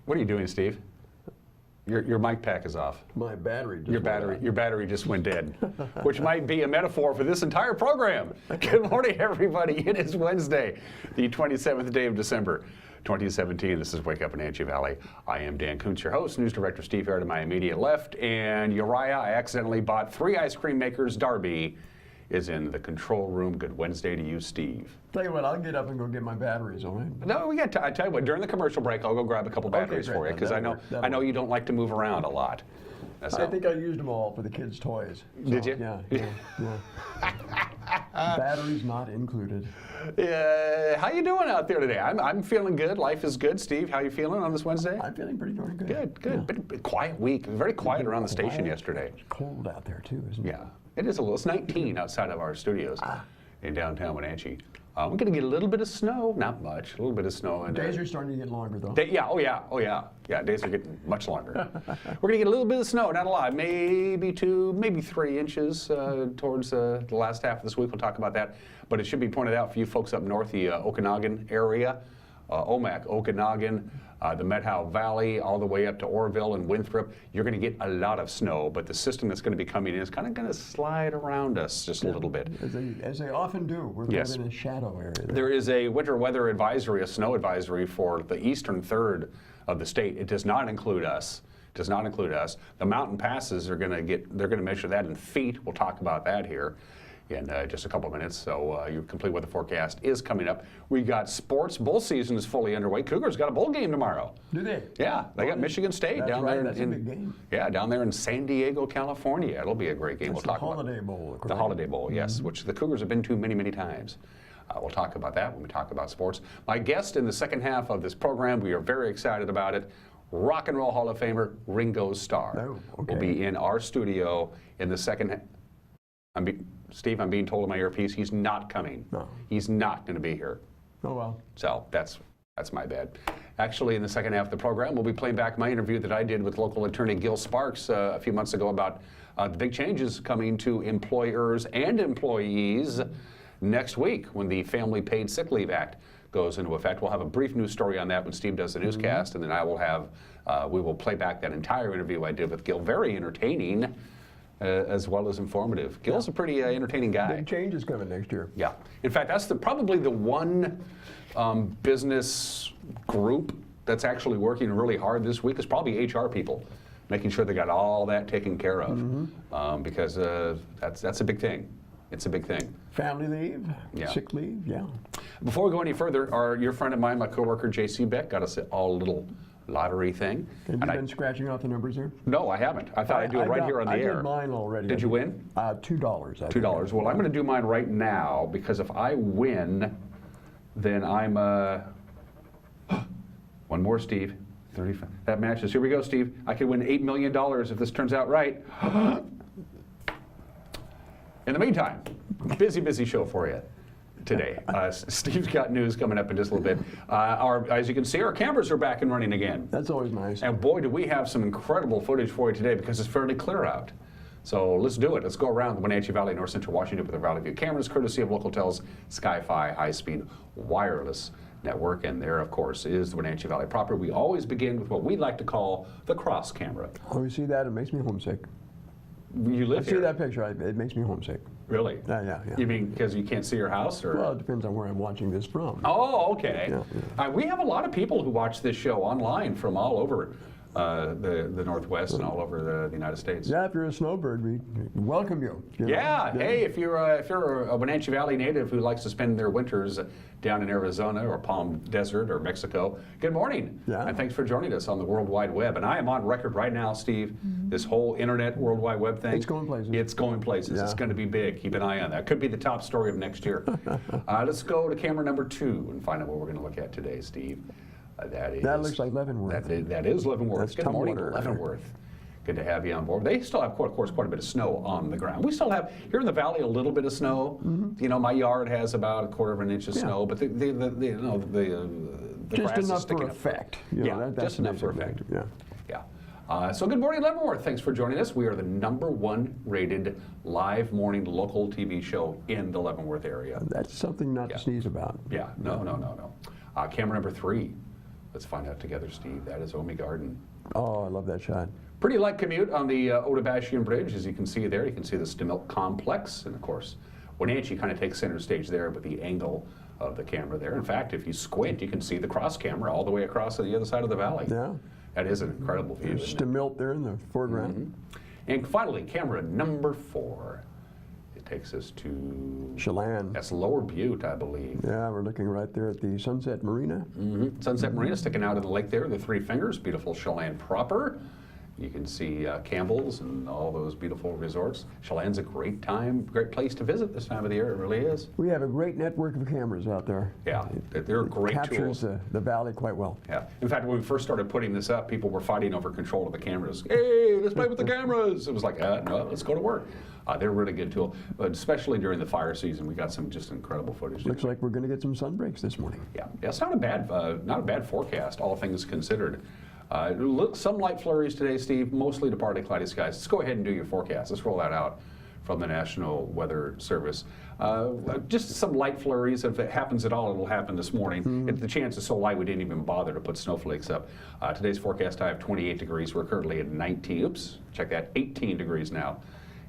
What are you doing, Steve? Your mic pack is off. My battery just Your battery just went dead, which might be a metaphor for this entire program. Good morning, everybody. It is Wednesday, the 27th day of December, 2017. This is Wake Up in Anchi Valley. I am Dan Kuntz, your host. News director Steve here to my immediate left, and Uriah, I accidentally bought 3 ice cream makers. Darby is in the control room. Good Wednesday to you, Steve. Tell you what, I'll get up and go get my batteries, all right? No, I tell you what, during the commercial break, I'll go grab a couple batteries for you, because I know you don't like to move around a lot. I think I used them all for the kids' toys. So, did you? Yeah. Batteries not included. How you doing out there today? I'm feeling good. Life is good. Steve, how you feeling on this Wednesday? I'm feeling pretty darn good. Good. Yeah. But quiet week. It was very quiet around the station yesterday. It's cold out there too, isn't it? Yeah, it is a little. It's 19 outside of our studios in downtown Wenatchee. We're going to get a little bit of snow, not much, a little bit of snow. And, days are starting to get longer, though. Yeah, days are getting much longer. We're going to get a little bit of snow, not a lot, maybe 2, maybe 3 inches towards the last half of this week. We'll talk about that. But it should be pointed out for you folks up north, the Okanagan area, Omak, Okanagan, the Methow Valley, all the way up to Orville and Winthrop. You're going to get a lot of snow, but the system that's going to be coming in is kind of going to slide around us just a little bit. As they often do. We're kind of in a shadow area. There is a winter weather advisory, a snow advisory for the eastern third of the state. It does not include us. Does not include us. The mountain passes are going to they're going to measure that in feet. We'll talk about that here in just a couple of minutes. So your complete weather forecast is coming up. We got sports. Bowl season is fully underway. Cougars got a bowl game tomorrow. Do they? Yeah, they got Michigan State down there. That's a big game. Yeah, down there in San Diego, California. It'll be a great game. That's we'll talk the Holiday Bowl. The Holiday Bowl, yes, which the Cougars have been to many, many times. We'll talk about that when we talk about sports. My guest in the second half of this program, we are very excited about it. Rock and Roll Hall of Famer Ringo Starr will be in our studio in the second half. Steve, I'm being told in my earpiece he's not coming. No. He's not going to be here. Oh, well. So that's my bad. Actually, in the second half of the program, we'll be playing back my interview that I did with local attorney Gil Sparks a few months ago about the big changes coming to employers and employees next week when the Family Paid Sick Leave Act goes into effect. We'll have a brief news story on that when Steve does the newscast, and then I will have, we will play back that entire interview I did with Gil. Very entertaining. As well as informative. Gil's a pretty entertaining guy. Big changes coming next year. Yeah. In fact, that's probably the one business group that's actually working really hard this week is probably HR people, making sure they got all that taken care of, because that's a big thing. It's a big thing. Family leave, sick leave, Before we go any further, your friend of mine, my coworker J.C. Beck, got us all a little lottery thing. Have you been scratching off the numbers there? No, I haven't. I thought I'd do it right here on the air. I did mine already. Did you win? $2. $2. Well, I'm going to do mine right now because if I win, then I'm one more, Steve. 35. That matches. Here we go, Steve. I could win $8 million if this turns out right. In the meantime, busy show for you today. Steve's got news coming up in just a little bit. As you can see, our cameras are back and running again. That's always nice. And boy, do we have some incredible footage for you today because it's fairly clear out. So let's do it. Let's go around the Wenatchee Valley, North Central Washington with our Valley View cameras, courtesy of Localtel's Sky-Fi high-speed wireless network. And there, of course, is the Wenatchee Valley proper. We always begin with what we like to call the cross camera. Oh, you see that? It makes me homesick. You live here. I see that picture. It makes me homesick. Really? Yeah. You mean because you can't see your house? Or? Well, it depends on where I'm watching this from. Oh, okay. Yeah. We have a lot of people who watch this show online from all over the Northwest and all over the United States. Yeah, if you're a snowbird, we welcome you. Hey, if you're a Wenatchee Valley native who likes to spend their winters down in Arizona or Palm Desert or Mexico, good morning. And thanks for joining us on the World Wide Web. And I am on record right now, Steve, this whole internet World Wide Web thing. It's going places. It's going places. Yeah. It's going to be big. Keep an eye on that. Could be the top story of next year. Let's go to camera number 2 and find out what we're going to look at today, Steve. That looks like Leavenworth. That is Leavenworth. That's Good morning, Leavenworth. Good to have you on board. They still have, of course, quite a bit of snow on the ground. We still have, here in the valley, a little bit of snow. You know, my yard has about 1/4 inch of snow, but the just grass enough is sticking for up. effect. That's just enough for effect. Yeah. So good morning, Leavenworth. Thanks for joining us. We are the #1 rated live morning local TV show in the Leavenworth area. That's something not to sneeze about. Yeah, no. Camera number 3. Let's find out together, Steve. That is Omi Garden. Oh, I love that shot. Pretty light commute on the Otabashian Bridge, as you can see there. You can see the Stimilk complex, and of course, Wenatchee kind of takes center stage there with the angle of the camera there. In fact, if you squint, you can see the cross camera all the way across to the other side of the valley. Yeah. That is an incredible view. There's Stimilk there in the foreground. Mm-hmm. And finally, camera number 4. It takes us to Chelan. That's Lower Butte, I believe. Yeah, we're looking right there at the Sunset Marina. Mm-hmm. Sunset Marina sticking out of the lake there, the Three Fingers, beautiful Chelan proper. You can see Campbell's and all those beautiful resorts. Chelan's a great place to visit this time of the year. It really is. We have a great network of cameras out there. Yeah, they're great captures tools. the valley quite well. Yeah. In fact, when we first started putting this up, people were fighting over control of the cameras. Hey, let's play with the cameras. It was like, no, let's go to work. They're a really good tool, but especially during the fire season, we got some just incredible footage. Looks like we're going to get some sunbreaks this morning. Yeah, it's not a bad forecast, all things considered. Some light flurries today, Steve, mostly to partly cloudy skies. Let's go ahead and do your forecast. Let's roll that out from the National Weather Service. Just some light flurries. If it happens at all, it'll happen this morning. The chance is so light we didn't even bother to put snowflakes up. Today's forecast high of 28 degrees. We're currently at 19. Oops, check that, 18 degrees now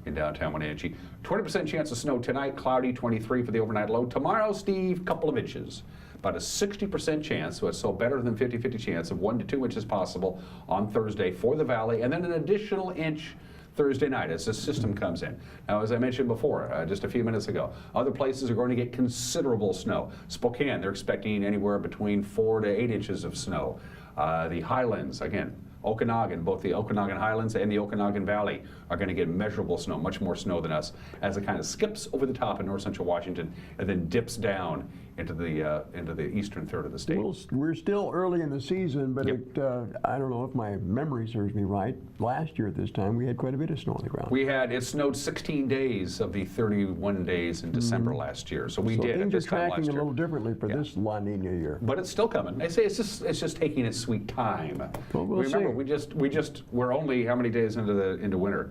in downtown Wenatchee. 20% chance of snow tonight, cloudy, 23 for the overnight low. Tomorrow, Steve, couple of inches. About a 60% chance, so better than 50-50 chance of 1 to 2 inches possible on Thursday for the valley, and then an additional inch Thursday night as the system comes in. Now, as I mentioned before, just a few minutes ago, other places are going to get considerable snow. Spokane, they're expecting anywhere between 4 to 8 inches of snow. The Highlands, again, Okanagan, both the Okanagan Highlands and the Okanagan Valley are going to get measurable snow, much more snow than us, as it kind of skips over the top in north central Washington and then dips down into the eastern third of the state. Well, we're still early in the season, but Yep. I don't know if my memory serves me right. Last year at this time, we had quite a bit of snow on the ground. It snowed 16 days of the 31 days in December last year. So we so did at things this are time tracking last a year. little differently for this La Nina year. But it's still coming. I say it's just taking its sweet time. Well, we'll Remember, see. we're only how many days into winter?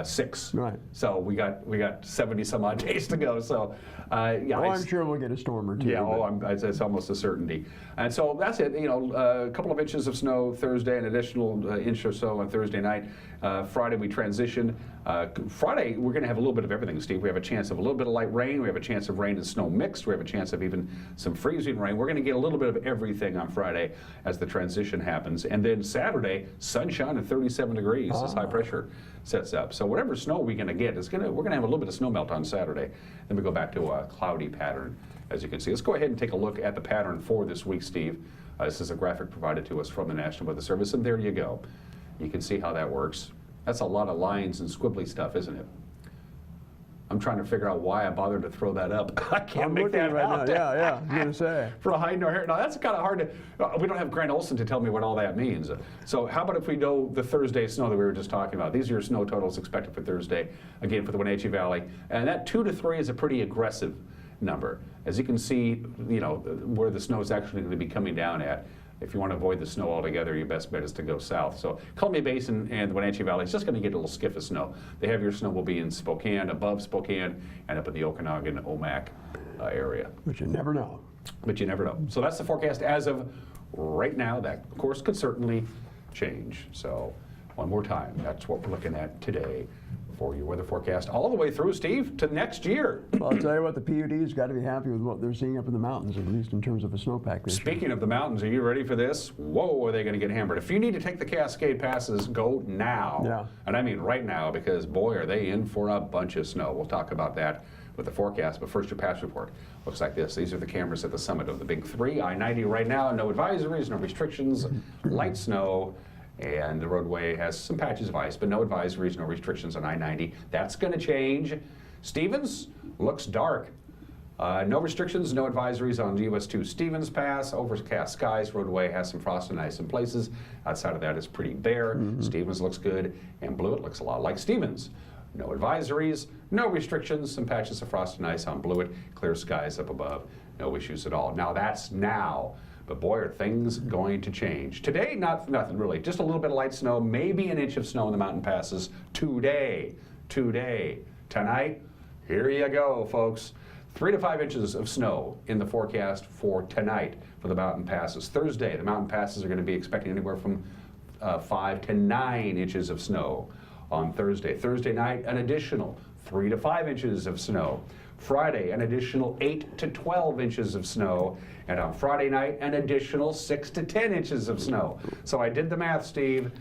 6. Right. So we got 70 some odd days to go. So yeah. Oh, I'm sure we'll get a storm or two. Yeah, it's almost a certainty. And so that's it. A couple of inches of snow Thursday, an additional inch or so on Thursday night. Friday we transition. Friday we're going to have a little bit of everything, Steve. We have a chance of a little bit of light rain. We have a chance of rain and snow mixed. We have a chance of even some freezing rain. We're going to get a little bit of everything on Friday as the transition happens. And then Saturday, sunshine and 37 degrees as high pressure sets up. So whatever snow we're going to get, we're going to have a little bit of snow melt on Saturday. Then we go back to a cloudy pattern, as you can see. Let's go ahead and take a look at the pattern for this week, Steve. This is a graphic provided to us from the National Weather Service, and there you go. You can see how that works. That's a lot of lines and squibbly stuff, isn't it? I'm trying to figure out why I bothered to throw that up. I can't I'm make looking that right out. now. Yeah, I'm going to say. For hiding our hair. Now, that's kind of hard to, we don't have Grant Olson to tell me what all that means. So how about if we know the Thursday snow that we were just talking about? These are your snow totals expected for Thursday, again, for the Wenatchee Valley. And that 2 to 3 is a pretty aggressive number. As you can see, where the snow is actually going to be coming down at. If you want to avoid the snow altogether, your best bet is to go south. So Columbia Basin and the Wenatchee Valley is just going to get a little skiff of snow. The heavier snow will be in Spokane, above Spokane, and up in the Okanagan, Omak area. But you never know. But you never know. So that's the forecast as of right now. That, of course, could certainly change. So one more time, that's what we're looking at today for your weather forecast all the way through, Steve, to next year. Well, I'll tell you what, the PUD's got to be happy with what they're seeing up in the mountains, at least in terms of a snowpack this year. Speaking of the mountains, are you ready for this? Whoa, are they going to get hammered? If you need to take the Cascade passes, go now. Yeah. And I mean right now, because boy, are they in for a bunch of snow. We'll talk about that with the forecast, but first your pass report. Looks like this. These are the cameras at the summit of the Big Three. I-90 right now, no advisories, no restrictions, light snow. And the roadway has some patches of ice, but no advisories, no restrictions on I-90. That's going to change. Stevens looks dark. No restrictions, no advisories on US 2 Stevens Pass. Overcast skies. Roadway has some frost and ice in places. Outside of that, it's pretty bare. Stevens looks good, and Blewett looks a lot like Stevens. No advisories, no restrictions, some patches of frost and ice on Blewett. Clear skies up above, no issues at all. Now that's now. But boy, are things going to change. Today, nothing really. Just a little bit of light snow, maybe an inch of snow in the mountain passes today. Tonight, here you go, folks. 3 to 5 inches of snow in the forecast for tonight for the mountain passes. Thursday, the mountain passes are going to be expecting anywhere from 5 to 9 inches of snow on Thursday. Thursday night, an additional 3 to 5 inches of snow. Friday, an additional 8 to 12 inches of snow. And on Friday night, an additional 6 to 10 inches of snow. So I did the math, Steve.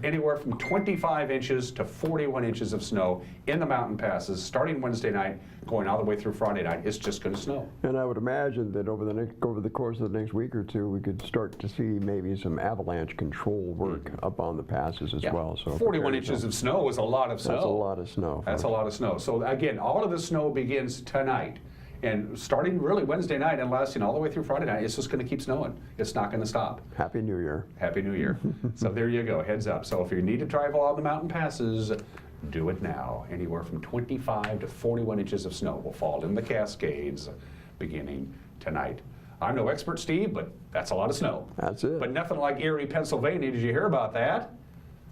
Anywhere from 25 inches to 41 inches of snow in the mountain passes starting Wednesday night, going all the way through Friday night. It's just going to snow. And I would imagine that over the course of the next week or two, we could start to see maybe some avalanche control work up on the passes as well. So 41 inches of snow is a lot of snow. That's a lot of snow. That's a lot of snow. So again, all of the snow begins tonight. And starting really Wednesday night and lasting all the way through Friday night, it's just going to keep snowing. It's not going to stop. Happy New Year. Happy New Year. So there you go, heads up. So if you need to travel on the mountain passes, do it now. Anywhere from 25 to 41 inches of snow will fall in the Cascades beginning tonight. I'm no expert, Steve, but that's a lot of snow. That's it. But nothing like Erie, Pennsylvania. Did you hear about that?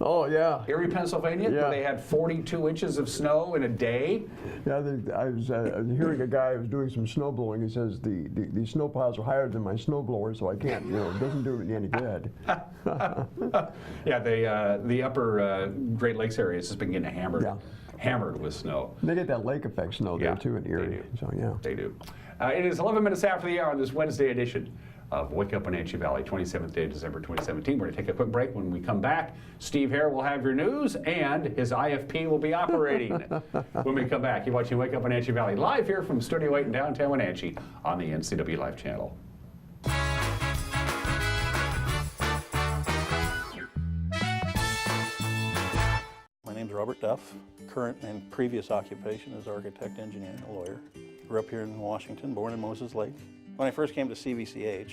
Oh, yeah. Erie, Pennsylvania, where they had 42 inches of snow in a day. Yeah, I was hearing a guy who was doing some snow blowing. He says the snow piles are higher than my snow blower, so I can't, it doesn't do me any good. Yeah, the upper Great Lakes area has just been getting hammered with snow. They get that lake effect snow there too in Erie. They do. So yeah, they do. It is 11 minutes after the hour on this Wednesday edition of Wake Up Wenatchee Valley, 27th day of December 2017. We're going to take a quick break. When we come back, Steve Hare will have your news and his IFP will be operating. When we come back, you're watching Wake Up Wenatchee Valley live here from Studio 8 in downtown Wenatchee on the NCW Live channel. My name's Robert Duff. Current and previous occupation is architect, engineer, and a lawyer. Grew up here in Washington, born in Moses Lake. When I first came to CVCH,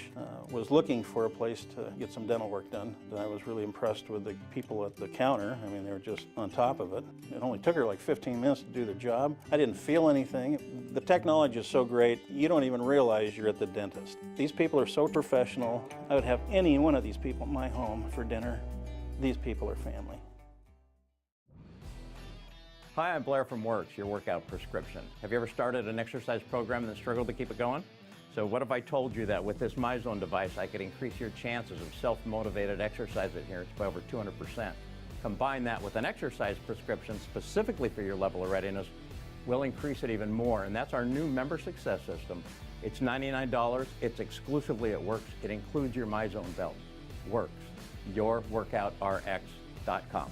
was looking for a place to get some dental work done. And I was really impressed with the people at the counter. I mean, they were just on top of it. It only took her like 15 minutes to do the job. I didn't feel anything. The technology is so great, you don't even realize you're at the dentist. These people are so professional. I would have any one of these people in my home for dinner. These people are family. Hi, I'm Blair from Works, your workout prescription. Have you ever started an exercise program and struggled to keep it going? So what if I told you that with this MyZone device, I could increase your chances of self-motivated exercise adherence by over 200%. Combine that with an exercise prescription specifically for your level of readiness, we'll increase it even more. And that's our new member success system. It's $99, it's exclusively at Works. It includes your MyZone belt. Works, yourworkoutrx.com.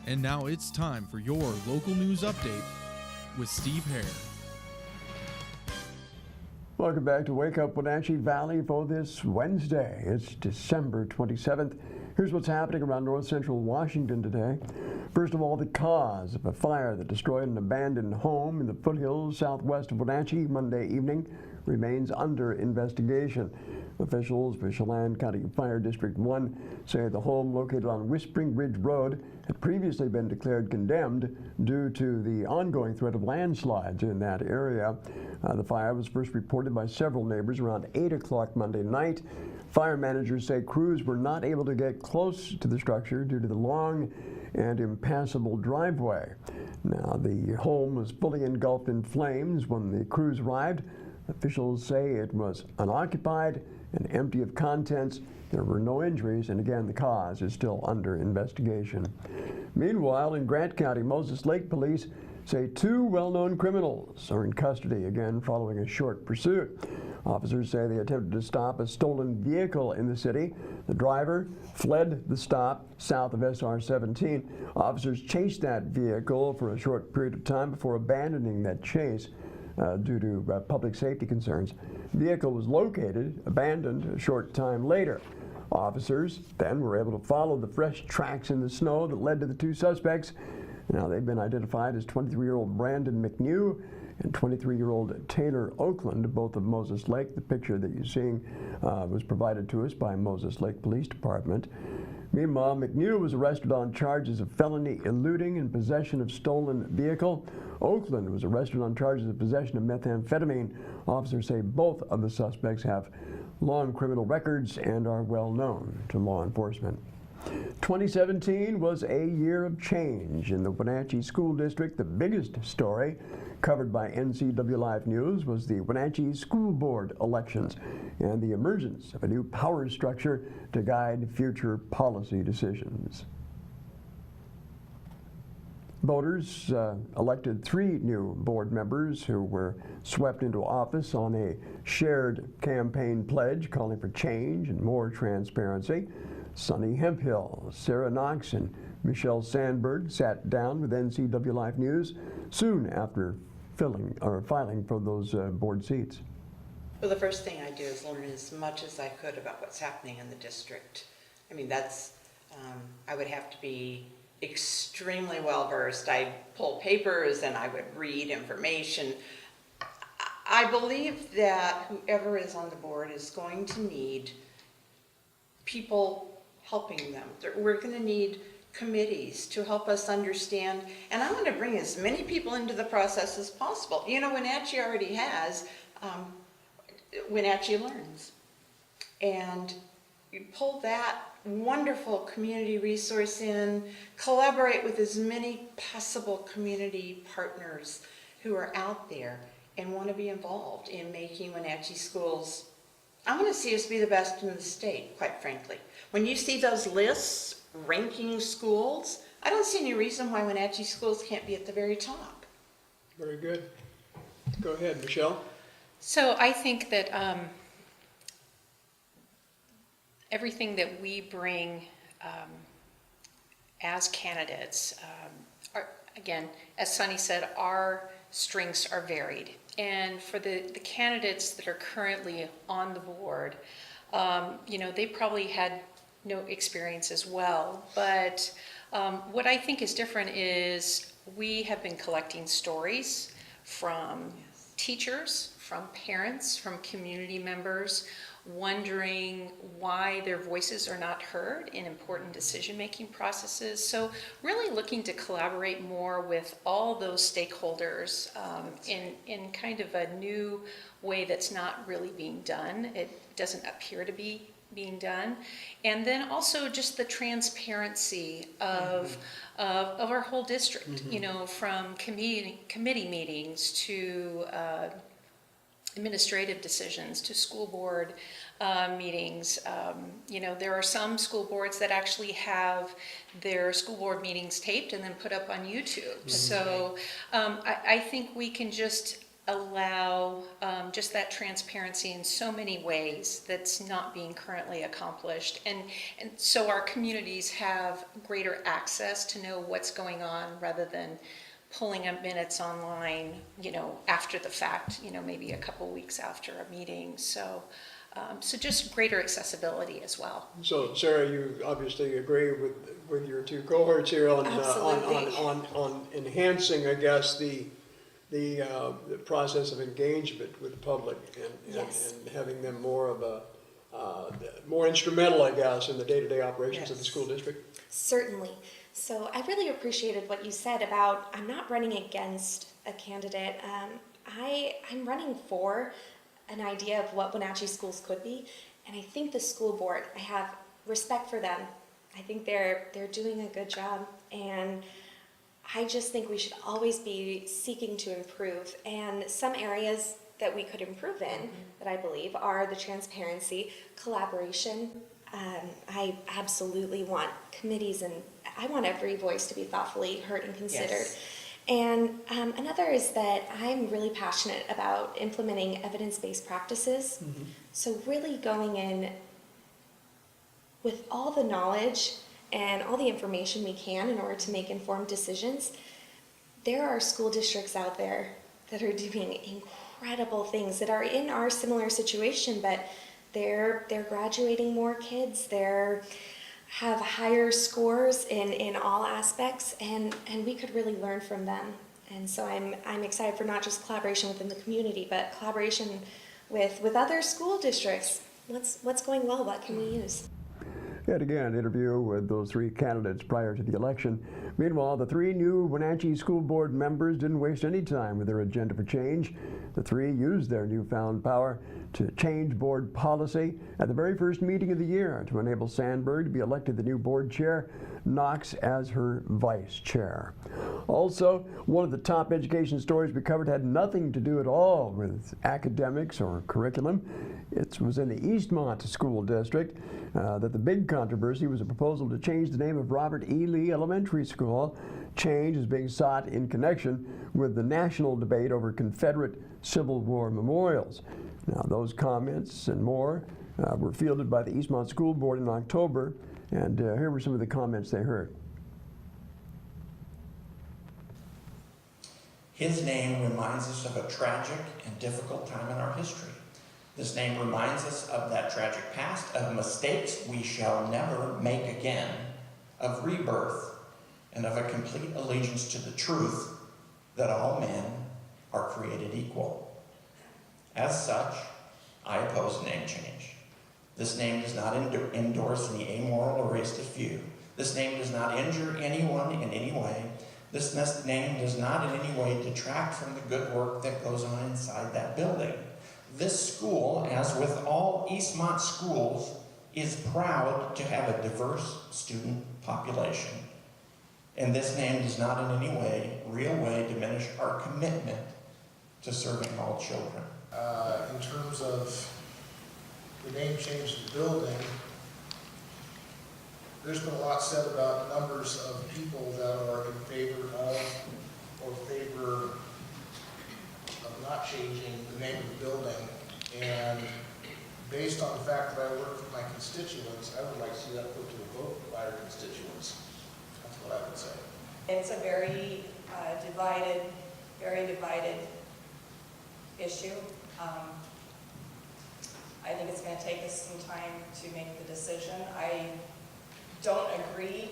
And now it's time for your local news update with Steve Hare. welcome back to Wake Up Wenatchee Valley for this Wednesday. It's December 27th. Here's what's happening around north central Washington today. First of all, the cause of a fire that destroyed an abandoned home in the foothills southwest of Wenatchee Monday evening remains under investigation. Officials for Chelan County Fire District 1 say the home located on Whispering Ridge Road had previously been declared condemned due to the ongoing threat of landslides in that area. The fire was first reported by several neighbors around 8 o'clock Monday night. Fire managers say crews were not able to get close to the structure due to the long and impassable driveway. Now, the home was fully engulfed in flames when the crews arrived. Officials say it was unoccupied and empty of contents. There were no injuries, and again, the cause is still under investigation. Meanwhile, in Grant County, Moses Lake police say two well-known criminals are in custody again following a short pursuit. Officers say they attempted to stop a stolen vehicle in the city. The driver fled the stop south of SR 17. Officers chased that vehicle for a short period of time before abandoning that chase due to public safety concerns. The vehicle was located, abandoned a short time later. Officers then were able to follow the fresh tracks in the snow that led to the two suspects. Now, they've been identified as 23-year-old Brandon McNew and 23-year-old Taylor Oakland, both of Moses Lake. The picture that you're seeing was provided to us by Moses Lake Police Department. Meanwhile, McNew was arrested on charges of felony eluding and possession of stolen vehicle. Oakland was arrested on charges of possession of methamphetamine. Officers say both of the suspects have long criminal records and are well known to law enforcement. 2017 was a year of change in the Wenatchee School District. The biggest story covered by NCW Live News was the Wenatchee School Board elections and the emergence of a new power structure to guide future policy decisions. Voters elected 3 new board members who were swept into office on a shared campaign pledge calling for change and more transparency. Sonny Hemphill, Sarah Knox, and Michelle Sandberg sat down with NCW Live News soon after filing for those board seats. Well, the first thing I do is learn as much as I could about what's happening in the district. I mean, that's, I would have to be extremely well versed. I'd pull papers and I would read information. I believe that whoever is on the board is going to need people helping them. We're going to need committees to help us understand, and I want to bring as many people into the process as possible. You know, Wenatchee already has Wenatchee Learns, and you pull that wonderful community resource in, collaborate with as many possible community partners who are out there and want to be involved in making Wenatchee schools. I want to see us be the best in the state, quite frankly. When you see those lists ranking schools, I don't see any reason why Wenatchee schools can't be at the very top. Very good. Go ahead, Michelle. So I think that everything that we bring as candidates, are, again, as Sonny said, our strengths are varied. And for the candidates that are currently on the board, you know, they probably had no experience as well. But what I think is different is we have been collecting stories from teachers, from parents, from community members, wondering why their voices are not heard in important decision-making processes. So really looking to collaborate more with all those stakeholders in kind of a new way that's not really being done. It doesn't appear to be being done. And then also just the transparency of our whole district, you know, from committee meetings to administrative decisions to school board meetings. You know, there are some school boards that actually have their school board meetings taped and then put up on YouTube. So I think we can just allow just that transparency in so many ways that's not being currently accomplished. And so our communities have greater access to know what's going on rather than pulling up minutes online, you know, after the fact, you know, maybe a couple weeks after a meeting. So, so just greater accessibility as well. So, Sarah, you obviously agree with your 2 cohorts here on enhancing, I guess, the process of engagement with the public and having them more of a more instrumental, I guess, in the day-to-day operations of the school district. Certainly. So I really appreciated what you said about I'm not running against a candidate. I'm running for an idea of what Wenatchee schools could be, and I think the school board, I have respect for them. I think they're doing a good job, and I just think we should always be seeking to improve. And some areas that we could improve in, that I believe, are the transparency, collaboration. I absolutely want committees, and I want every voice to be thoughtfully heard and considered. Yes. And another is that I'm really passionate about implementing evidence-based practices. So really going in with all the knowledge and all the information we can in order to make informed decisions. There are school districts out there that are doing incredible things that are in our similar situation, but they're graduating more kids, they're have higher scores in all aspects, and we could really learn from them. And so I'm excited for not just collaboration within the community, but collaboration with other school districts. What's going well? What can we use? Yet again, an interview with those three candidates prior to the election. Meanwhile, the three new Wenatchee School Board members didn't waste any time with their agenda for change. The three used their newfound power to change board policy at the very first meeting of the year to enable Sandberg to be elected the new board chair, Knox as her vice chair. Also, one of the top education stories we covered had nothing to do at all with academics or curriculum. It was in the Eastmont School District that the big controversy was a proposal to change the name of Robert E. Lee Elementary School. Change is being sought in connection with the national debate over Confederate Civil War memorials. Now, those comments and more were fielded by the Eastmont School Board in October, and here were some of the comments they heard. His name reminds us of a tragic and difficult time in our history. This name reminds us of that tragic past, of mistakes we shall never make again, of rebirth, and of a complete allegiance to the truth that all men are created equal. As such, I oppose name change. This name does not endorse any amoral or racist view. This name does not injure anyone in any way. This name does not in any way detract from the good work that goes on inside that building. This school, as with all Eastmont schools, is proud to have a diverse student population. And this name does not in any way, real way, diminish our commitment to serving all children. In terms of the name change of the building, there's been a lot said about numbers of people that are in favor of or favor of not changing the name of the building. And based on the fact that I work with my constituents, I would like to see that put to a vote by our constituents. That's what I would say. It's a very divided issue. I think it's going to take us some time to make the decision. I don't agree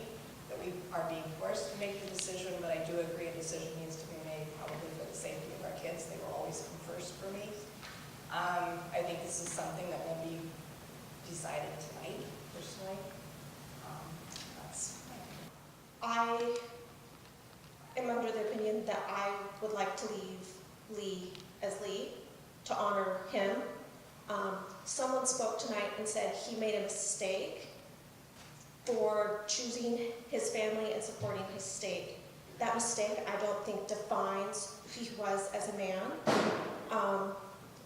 that we are being forced to make the decision, but I do agree a decision needs to be made probably for the safety of our kids. They will always come first for me. I think this is something that will be decided tonight, personally. That's my opinion. I am under the opinion that I would like to leave Lee as Lee to honor him. Someone spoke tonight and said he made a mistake for choosing his family and supporting his state. That mistake, I don't think, defines who he was as a man.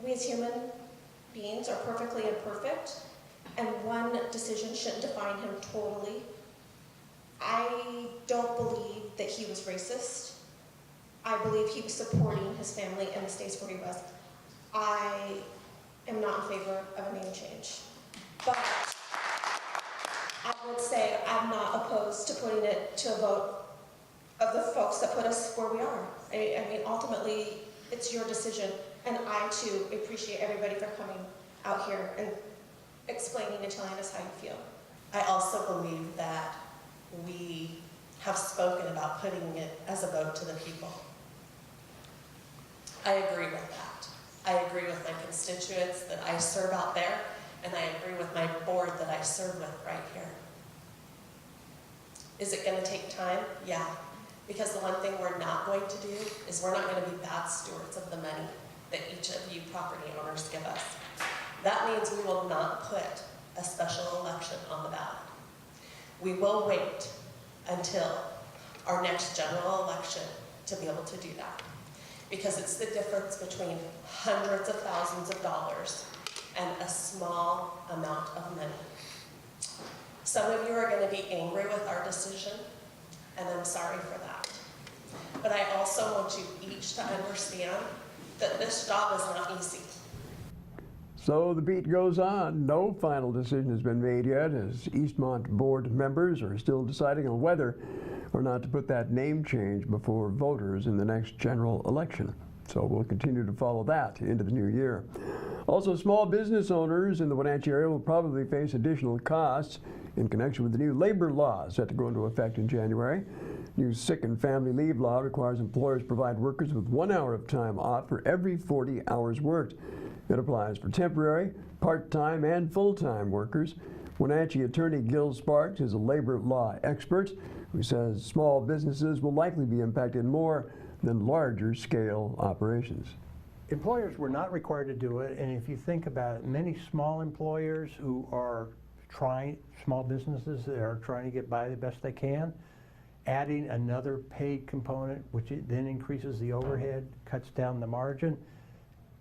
We as human beings are perfectly imperfect, and one decision shouldn't define him totally. I don't believe that he was racist. I believe he was supporting his family and the states where he was. I am not in favor of a name change. But I would say I'm not opposed to putting it to a vote of the folks that put us where we are. I mean, ultimately, it's your decision, and I, too, appreciate everybody for coming out here and explaining and telling us how you feel. I also believe that we have spoken about putting it as a vote to the people. I agree with that. I agree with my constituents that I serve out there, and I agree with my board that I serve with right here. Is it going to take time? Yeah. Because the one thing we're not going to do is we're not going to be bad stewards of the money that each of you property owners give us. That means we will not put a special election on the ballot. We will wait until our next general election to be able to do that. Because it's the difference between hundreds of thousands of dollars and a small amount of money. Some of you are going to be angry with our decision, and I'm sorry for that. But I also want you each to understand that this job is not easy. So the beat goes on. No final decision has been made yet, as Eastmont board members are still deciding on whether or not to put that name change before voters in the next general election. So we'll continue to follow that into the new year. Also, small business owners in the Wenatchee area will probably face additional costs in connection with the new labor law set to go into effect in January. New sick and family leave law requires employers provide workers with 1 hour of time off for every 40 hours worked. It applies for temporary, part-time, and full-time workers. Wenatchee attorney Gil Sparks is a labor law expert who says small businesses will likely be impacted more than larger scale operations. Employers were not required to do it, and if you think about it, many small employers who are small businesses that are trying to get by the best they can, adding another paid component, which then increases the overhead, cuts down the margin,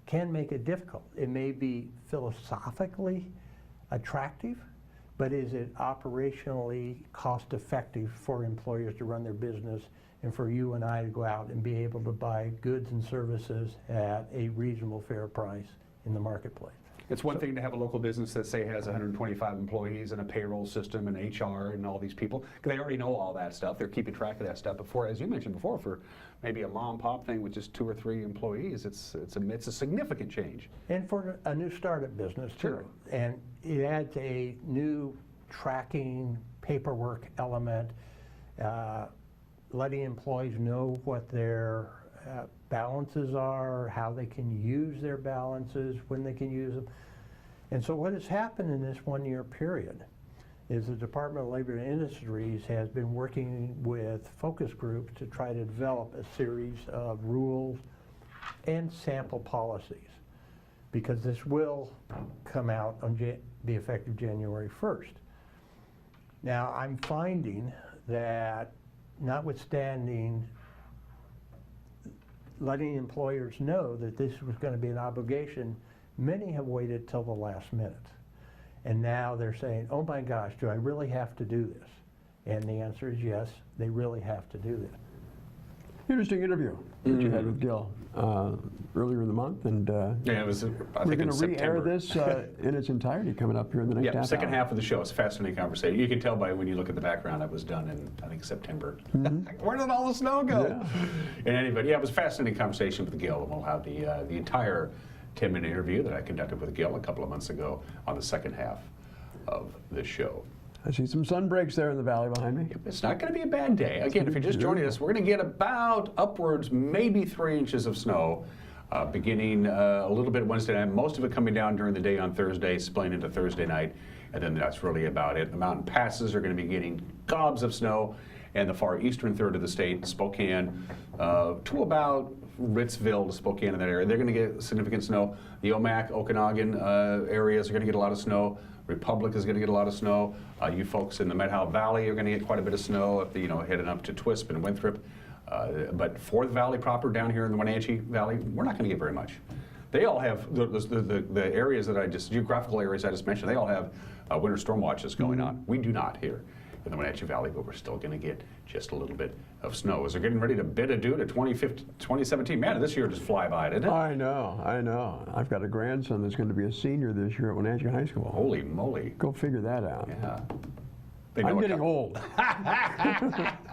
can make it difficult. It may be philosophically attractive, but is it operationally cost effective for employers to run their business and for you and I to go out and be able to buy goods and services at a reasonable, fair price in the marketplace? It's one thing to have a local business that, say, has 125 employees and a payroll system and HR and all these people, because they already know all that stuff. They're keeping track of that stuff. Before, as you mentioned before, for maybe a mom and pop thing with just 2 or 3 employees, it's a significant change. And for a new startup business, too. Sure. And it adds a new tracking paperwork element, letting employees know what their balances are, how they can use their balances, when they can use them. And so what has happened in this 1-year period is the Department of Labor and Industries has been working with focus groups to try to develop a series of rules and sample policies, because this will come out on be effective January 1st. Now, I'm finding that notwithstanding letting employers know that this was going to be an obligation, many have waited till the last minute. And now they're saying, oh my gosh, do I really have to do this? And the answer is yes, they really have to do this. Interesting interview that you had with Gil earlier in the month, and yeah, it was. We're going to re-air this in its entirety coming up here in the next half second hour. half of the show. It's a fascinating conversation. You can tell by when you look at the background, it was done in, I think, September. Where did all the snow go? Yeah. And anyway, yeah, it was a fascinating conversation with Gil, and we'll have the entire 10-minute interview that I conducted with Gil a couple of months ago on the second half of the show. I see some sun breaks there in the valley behind me. It's not going to be a bad day. Again, if you're just joining us, we're going to get about upwards, maybe 3 inches of snow, beginning a little bit Wednesday night. Most of it coming down during the day on Thursday, splitting into Thursday night, and then that's really about it. The mountain passes are going to be getting gobs of snow, and the far eastern third of the state, Spokane, to about Ritzville to Spokane in that area, they're going to get significant snow. The Omak, Okanagan areas are going to get a lot of snow. Republic is going to get a lot of snow. You folks in the Methow Valley are going to get quite a bit of snow, if heading up to Twisp and Winthrop. But for the valley proper, down here in the Wenatchee Valley, we're not going to get very much. They all have, the areas that geographical areas I just mentioned, they all have winter storm watches going on. We do not here in the Wenatchee Valley, but we're still going to get just a little bit of snow. As they're getting ready to bid adieu to 2017. Man, this year just fly by, didn't it? I know. I've got a grandson that's going to be a senior this year at Wenatchee High School. Holy moly. Go figure that out. Yeah. I'm getting old. I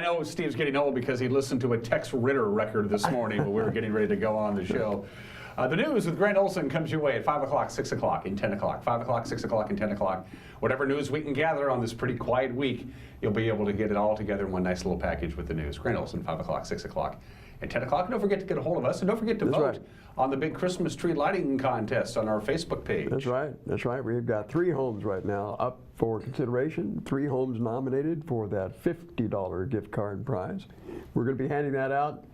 know Steve's getting old because he listened to a Tex Ritter record this morning when we were getting ready to go on the show. The news with Grant Olson comes your way at 5 o'clock, 6 o'clock, and 10 o'clock. 5 o'clock, 6 o'clock, and 10 o'clock. Whatever news we can gather on this pretty quiet week, you'll be able to get it all together in one nice little package with the news. Grant Olson, 5 o'clock, 6 o'clock, and 10 o'clock. And don't forget to get a hold of us, and don't forget to vote on the big Christmas tree lighting contest on our Facebook page. That's right. We've got 3 homes right now up for consideration. 3 homes nominated for that $50 gift card prize. We're going to be handing that out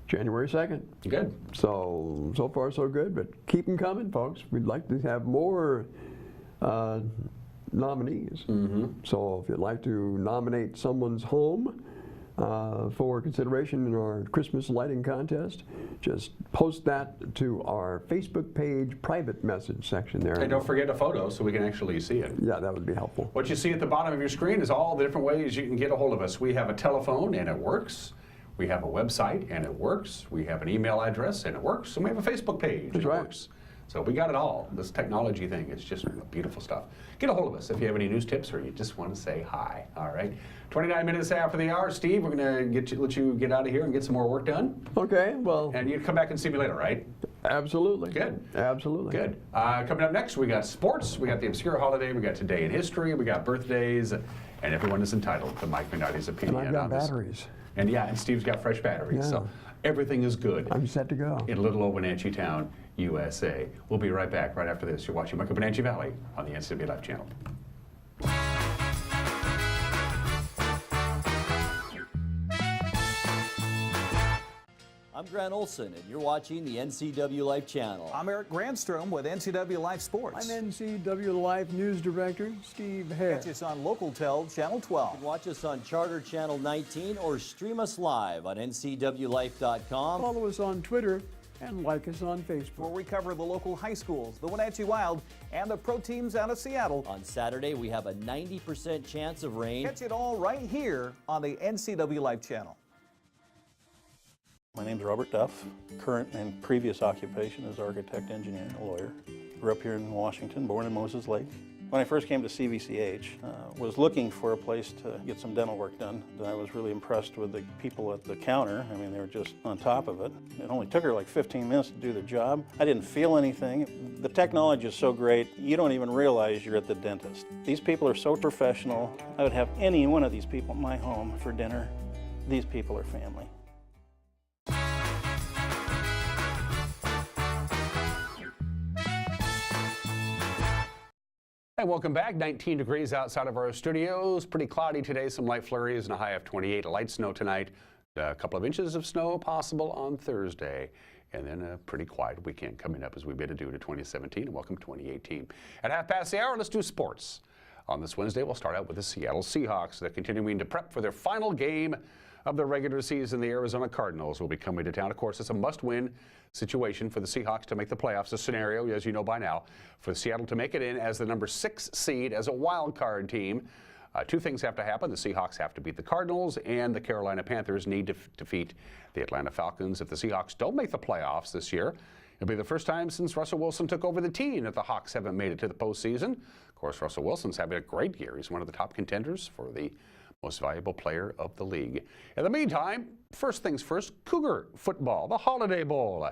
January 2nd. Good. So far so good, but keep them coming, folks. We'd like to have more nominees. So if you'd like to nominate someone's home for consideration in our Christmas lighting contest, just post that to our Facebook page private message section there. And don't forget a photo so we can actually see it. Yeah, that would be helpful. What you see at the bottom of your screen is all the different ways you can get a hold of us. We have a telephone, and it works. We have a website, and it works. We have an email address, and it works. And we have a Facebook page, and it works. So we got it all. This technology thing is just beautiful stuff. Get a hold of us if you have any news tips or you just want to say hi. All right. 29 minutes after the hour, Steve, we're going to let you get out of here and get some more work done. Okay, well. And you come back and see me later, right? Absolutely. Good. Absolutely. Good. Coming up next, we got sports. We got the obscure holiday. We got today in history. We got birthdays. And everyone is entitled to Mike Minardi's opinion. And I've got on this. batteries. And and Steve's got fresh batteries. Yeah. So everything is good. I'm set to go. In little old Wenatchee Town, USA. We'll be right back right after this. You're watching Mike Wenatchee Valley on the NCW Live channel. I'm Grant Olson, and you're watching the NCW Life channel. I'm Eric Grandstrom with NCW Life Sports. I'm NCW Life News Director Steve Hare. Catch us on Local Tel Channel 12. You can watch us on Charter Channel 19 or stream us live on ncwlife.com. Follow us on Twitter and like us on Facebook. Where we cover the local high schools, the Wenatchee Wild, and the pro teams out of Seattle. On Saturday, we have a 90% chance of rain. Catch it all right here on the NCW Life channel. My name's Robert Duff. Current and previous occupation is architect, engineer, and lawyer. Grew up here in Washington, born in Moses Lake. When I first came to CVCH, was looking for a place to get some dental work done. I was really impressed with the people at the counter. I mean, they were just on top of it. It only took her like 15 minutes to do the job. I didn't feel anything. The technology is so great, you don't even realize you're at the dentist. These people are so professional. I would have any one of these people in my home for dinner. These people are family. Hey, welcome back. 19 degrees outside of our studios. Pretty cloudy today. Some light flurries and a high of 28. Light snow tonight. A couple of inches of snow possible on Thursday. And then a pretty quiet weekend coming up as we bid adieu to 2017 and welcome 2018. At half past the hour, let's do sports. On this Wednesday, we'll start out with the Seattle Seahawks. They're continuing to prep for their final game of the regular season. The Arizona Cardinals will be coming to town. Of course, it's a must-win situation for the Seahawks to make the playoffs. A scenario, as you know by now, for Seattle to make it in as the number 6 seed as a wild card team. Two things have to happen. The Seahawks have to beat the Cardinals, and the Carolina Panthers need to defeat the Atlanta Falcons. If the Seahawks don't make the playoffs this year, it'll be the first time since Russell Wilson took over the team that the Hawks haven't made it to the postseason. Of course, Russell Wilson's having a great year. He's one of the top contenders for the most valuable player of the league. In the meantime, first things first, Cougar football. The Holiday Bowl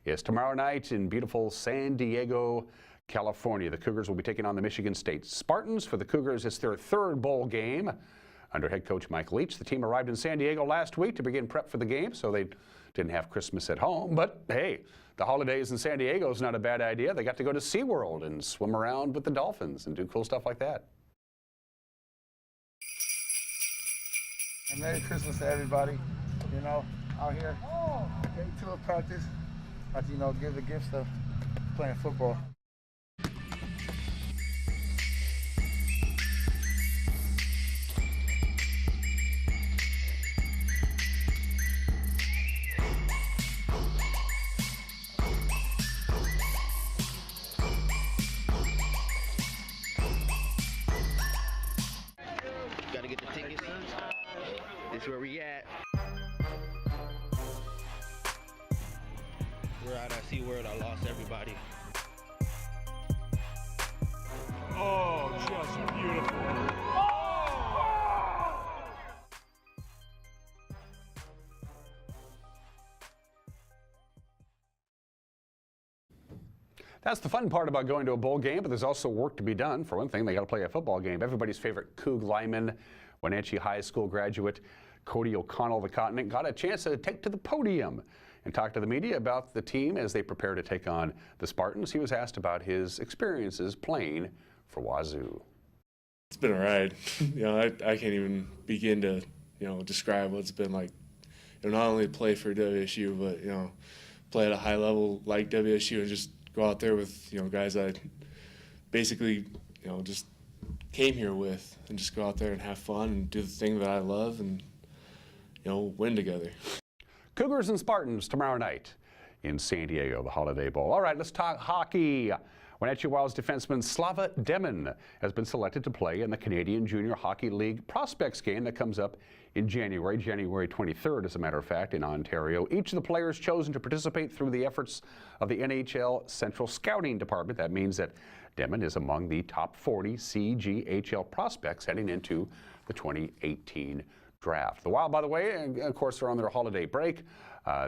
is tomorrow night in beautiful San Diego, California. The Cougars will be taking on the Michigan State Spartans. For the Cougars, it's their third bowl game under head coach Mike Leach. The team arrived in San Diego last week to begin prep for the game, so they didn't have Christmas at home. But hey, the holidays in San Diego is not a bad idea. They got to go to SeaWorld and swim around with the dolphins and do cool stuff like that. And Merry Christmas to everybody, you know, out here. Day 2 of practice, you know, give the gifts of playing football. Gotta get the tickets. This is where we at. We're out at SeaWorld. I lost everybody. Oh, just beautiful. That's the fun part about going to a bowl game, but there's also work to be done. For one thing, they got to play a football game. Everybody's favorite Coug lineman, Wenatchee High School graduate Cody O'Connell of the Continent, got a chance to take to the podium and talk to the media about the team as they prepare to take on the Spartans. He was asked about his experiences playing for Wazoo. It's been a ride. You know, I can't even begin to, describe what it's been like. Not only play for WSU, but, play at a high level like WSU and just go out there with, guys I basically, just came here with and just go out there and have fun and do the thing that I love and, win together. Cougars and Spartans tomorrow night in San Diego, the Holiday Bowl. All right, let's talk hockey. Wenatchee Wild's defenseman Slava Demin has been selected to play in the Canadian Junior Hockey League Prospects game that comes up in January 23rd, as a matter of fact, in Ontario. Each of the players chosen to participate through the efforts of the NHL Central Scouting Department. That means that Demin is among the top 40 CGHL prospects heading into the 2018 draft. The Wild, by the way, of course, are on their holiday break.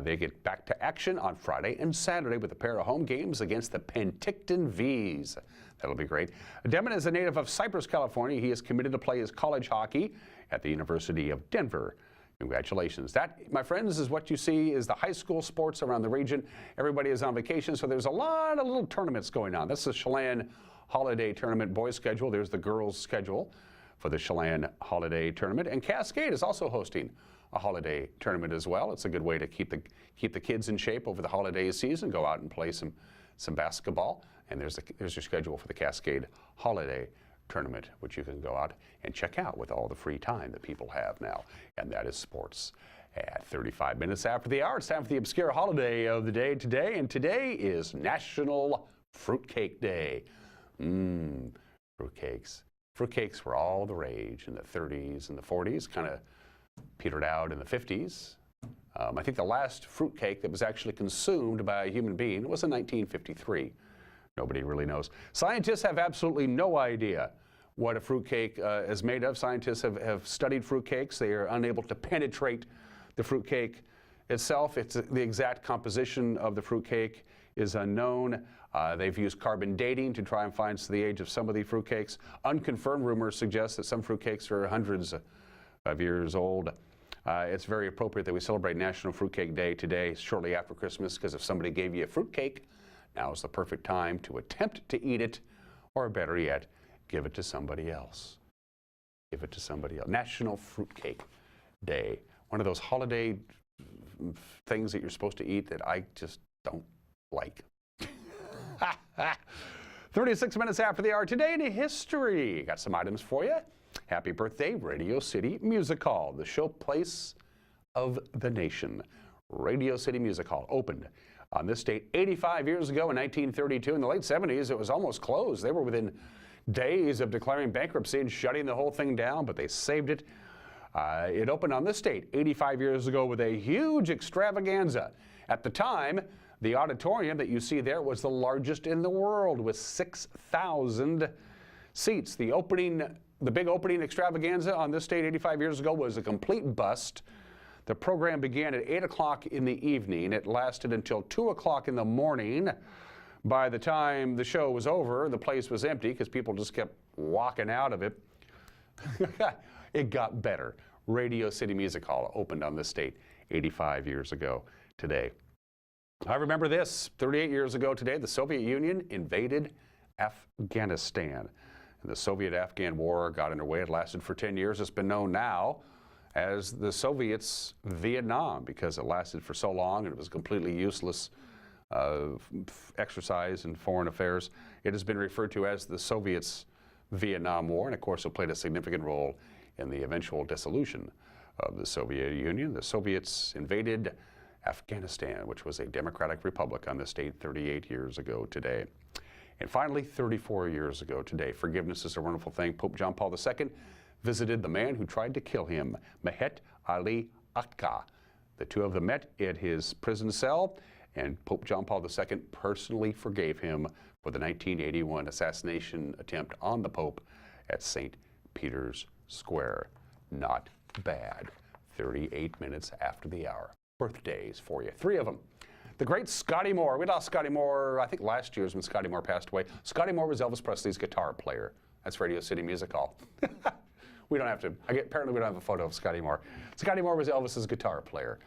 They get back to action on Friday and Saturday with a pair of home games against the Penticton Vees. That'll be great. Demin is a native of Cypress, California. He is committed to play his college hockey at the University of Denver. Congratulations. That, my friends, is what you see is the high school sports around the region. Everybody is on vacation, so there's a lot of little tournaments going on. That's the Chelan Holiday Tournament boys schedule. There's the girls schedule for the Chelan Holiday Tournament. And Cascade is also hosting a holiday tournament as well. It's a good way to keep the kids in shape over the holiday season. Go out and play some basketball. And there's your schedule for the Cascade Holiday Tournament, which you can go out and check out with all the free time that people have now. And that is sports. At 35 minutes after the hour, it's time for the obscure holiday of the day today. And today is National Fruitcake Day. Fruitcakes. Fruitcakes were all the rage in the 30s and the 40s, kind of petered out in the 50s. I think the last fruitcake that was actually consumed by a human being was in 1953. Nobody really knows. Scientists have absolutely no idea what a fruitcake is made of. Scientists have studied fruitcakes. They are unable to penetrate the fruitcake itself. The exact composition of the fruitcake is unknown. They've used carbon dating to try and find the age of some of the fruitcakes. Unconfirmed rumors suggest that some fruitcakes are hundreds of years old. It's very appropriate that we celebrate National Fruitcake Day today, shortly after Christmas, because if somebody gave you a fruitcake, now is the perfect time to attempt to eat it, or better yet, give it to somebody else. Give it to somebody else. National Fruitcake Day. One of those holiday things that you're supposed to eat that I just don't like. 36 minutes after the hour today in history. Got some items for you. Happy birthday, Radio City Music Hall, the showplace of the nation. Radio City Music Hall opened on this date 85 years ago in 1932. In the late 70s, it was almost closed. They were within days of declaring bankruptcy and shutting the whole thing down, but they saved it. It opened on this date 85 years ago with a huge extravaganza. At the time, the auditorium that you see there was the largest in the world with 6,000 seats. The big opening extravaganza on this date 85 years ago was a complete bust. The program began at 8 o'clock in the evening. It lasted until 2 o'clock in the morning. By the time the show was over, the place was empty because people just kept walking out of it. It got better. Radio City Music Hall opened on this date 85 years ago today. I remember this. 38 years ago today, the Soviet Union invaded Afghanistan. And the Soviet-Afghan War got underway. It lasted for 10 years. It's been known now as the Soviets' Vietnam because it lasted for so long and it was a completely useless exercise in foreign affairs. It has been referred to as the Soviets' Vietnam War, and of course it played a significant role in the eventual dissolution of the Soviet Union. The Soviets invaded Afghanistan, which was a democratic republic on this date 38 years ago today. And finally, 34 years ago today, forgiveness is a wonderful thing. Pope John Paul II visited the man who tried to kill him, Mehet Ali Atka. The two of them met at his prison cell, and Pope John Paul II personally forgave him for the 1981 assassination attempt on the Pope at St. Peter's Square. Not bad. 38 minutes after the hour. Birthdays for you. 3 of them. The great Scotty Moore. We lost Scotty Moore, I think last year's when Scotty Moore passed away. Scotty Moore was Elvis Presley's guitar player. That's Radio City Music Hall. We don't have to, apparently we don't have a photo of Scotty Moore. Scotty Moore was Elvis's guitar player.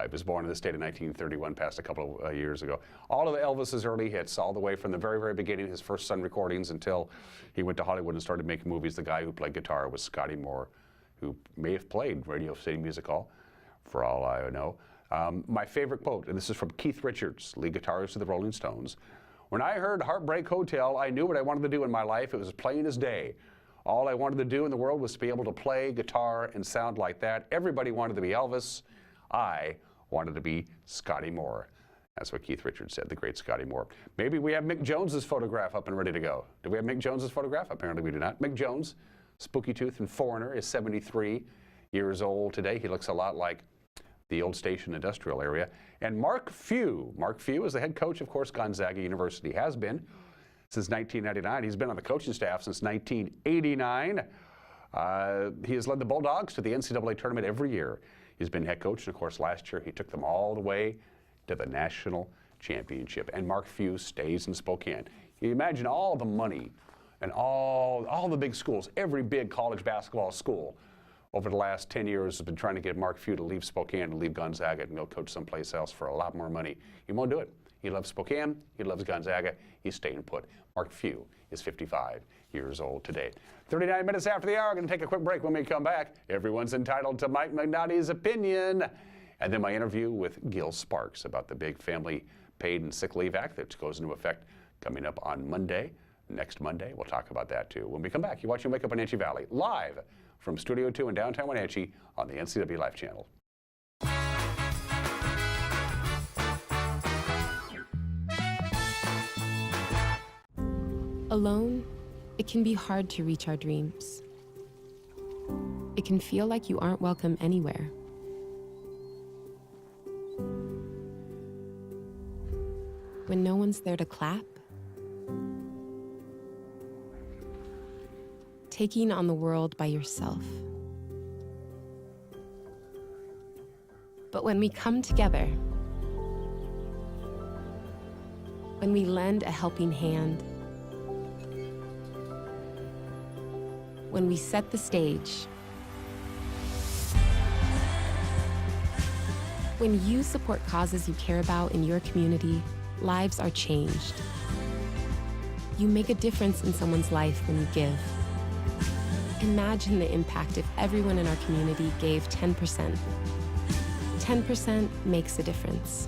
He was born in the state in 1931, passed a couple of years ago. All of Elvis's early hits, all the way from the very, very beginning, his first Sun recordings, until he went to Hollywood and started making movies. The guy who played guitar was Scotty Moore, who may have played Radio City Music Hall, for all I know. My favorite quote, and this is from Keith Richards, lead guitarist of the Rolling Stones. When I heard Heartbreak Hotel, I knew what I wanted to do in my life. It was plain as day. All I wanted to do in the world was to be able to play guitar and sound like that. Everybody wanted to be Elvis. I wanted to be Scotty Moore. That's what Keith Richards said, the great Scotty Moore. Maybe we have Mick Jones's photograph up and ready to go. Do we have Mick Jones's photograph? Apparently we do not. Mick Jones, Spooky Tooth and Foreigner, is 73 years old today. He looks a lot like the old Station industrial area. And Mark Few is the head coach, of course, Gonzaga University has been since 1999. He's been on the coaching staff since 1989. He has led the Bulldogs to the NCAA tournament every year. He's been head coach, and of course, last year he took them all the way to the national championship. And Mark Few stays in Spokane. You imagine all the money and all the big schools, every big college basketball school over the last 10 years has been trying to get Mark Few to leave Spokane and leave Gonzaga and go coach someplace else for a lot more money. He won't do it. He loves Spokane. He loves Gonzaga. He's staying put. Mark Few is 55 years old today. 39 minutes after the hour, going to take a quick break. When we come back, everyone's entitled to Mike Magnotti's opinion. And then my interview with Gil Sparks about the big Family Paid and Sick Leave Act that goes into effect coming up on Monday. Next Monday, we'll talk about that too. When we come back, you're watching Wake Up Wenatchee Valley, live from Studio 2 in downtown Wenatchee on the NCW Life channel. Alone, it can be hard to reach our dreams. It can feel like you aren't welcome anywhere. When no one's there to clap, taking on the world by yourself. But when we come together, when we lend a helping hand, when we set the stage, when you support causes you care about in your community, lives are changed. You make a difference in someone's life when you give. Imagine the impact if everyone in our community gave 10%. 10% makes a difference.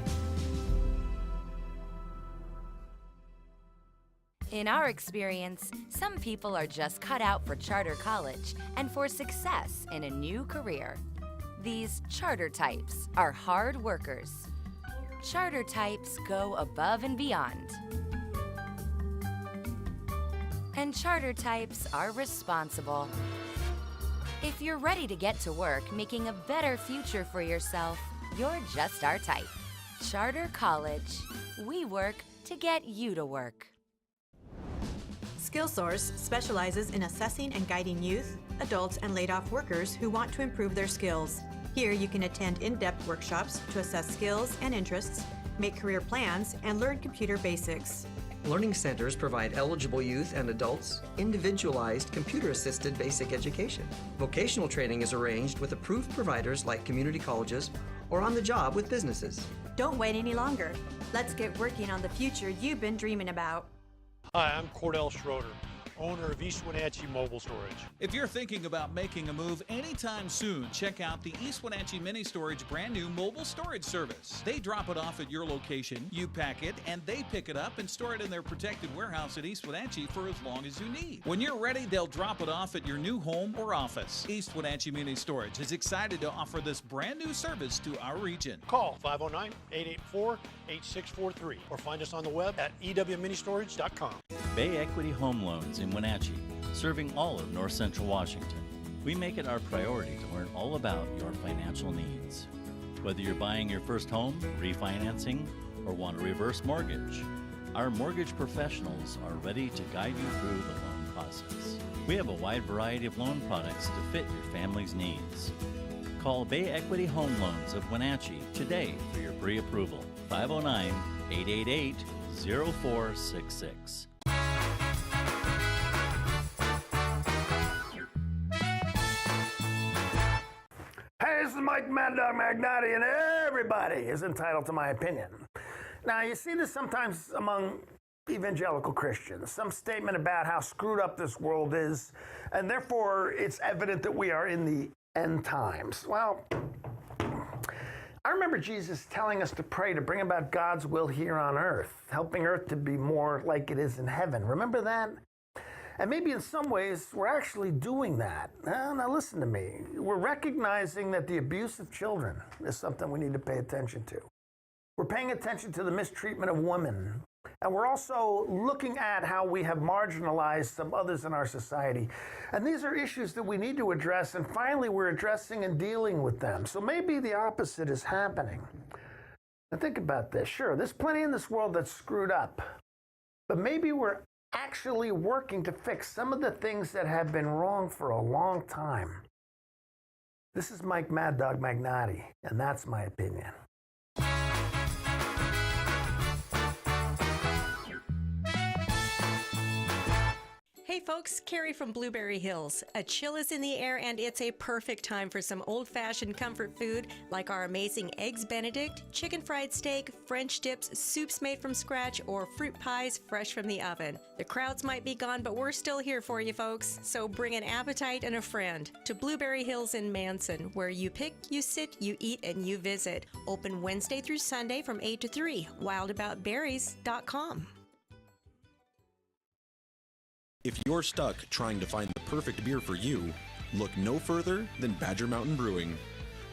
In our experience, some people are just cut out for charter college and for success in a new career. These charter types are hard workers. Charter types go above and beyond. And charter types are responsible. If you're ready to get to work making a better future for yourself, you're just our type. Charter College. We work to get you to work. SkillSource specializes in assessing and guiding youth, adults, and laid-off workers who want to improve their skills. Here you can attend in-depth workshops to assess skills and interests, make career plans, and learn computer basics. Learning centers provide eligible youth and adults individualized computer-assisted basic education. Vocational training is arranged with approved providers like community colleges or on the job with businesses. Don't wait any longer. Let's get working on the future you've been dreaming about. Hi, I'm Cordell Schroeder, owner of East Wenatchee Mobile Storage. If you're thinking about making a move anytime soon, check out the East Wenatchee Mini Storage brand new mobile storage service. They drop it off at your location, you pack it, and they pick it up and store it in their protected warehouse at East Wenatchee for as long as you need. When you're ready, they'll drop it off at your new home or office. East Wenatchee Mini Storage is excited to offer this brand new service to our region. Call 509-884-8643 or find us on the web at ewministorage.com. Bay Equity Home Loans in Wenatchee, serving all of North Central Washington. We make it our priority to learn all about your financial needs. Whether you're buying your first home, refinancing, or want a reverse mortgage, our mortgage professionals are ready to guide you through the loan process. We have a wide variety of loan products to fit your family's needs. Call Bay Equity Home Loans of Wenatchee today for your pre-approval. 509-888-0466. Hey, this is Mike Mad Dog Magnotti, and everybody is entitled to my opinion. Now, you see this sometimes among evangelical Christians, some statement about how screwed up this world is, and therefore it's evident that we are in the end times. Well, I remember Jesus telling us to pray to bring about God's will here on earth, helping earth to be more like it is in heaven. Remember that? And maybe in some ways, we're actually doing that. Now listen to me. We're recognizing that the abuse of children is something we need to pay attention to. We're paying attention to the mistreatment of women. And we're also looking at how we have marginalized some others in our society. And these are issues that we need to address, and finally we're addressing and dealing with them. So maybe the opposite is happening. Now think about this. Sure, there's plenty in this world that's screwed up. But maybe we're actually working to fix some of the things that have been wrong for a long time. This is Mike Mad Dog Magnotti, and that's my opinion. Hey folks, Carrie from Blueberry Hills. A chill is in the air and it's a perfect time for some old-fashioned comfort food like our amazing Eggs Benedict, chicken fried steak, French dips, soups made from scratch, or fruit pies fresh from the oven. The crowds might be gone, but we're still here for you folks. So bring an appetite and a friend to Blueberry Hills in Manson, where you pick, you sit, you eat, and you visit. Open Wednesday through Sunday from 8 to 3. wildaboutberries.com. If you're stuck trying to find the perfect beer for you, look no further than Badger Mountain Brewing.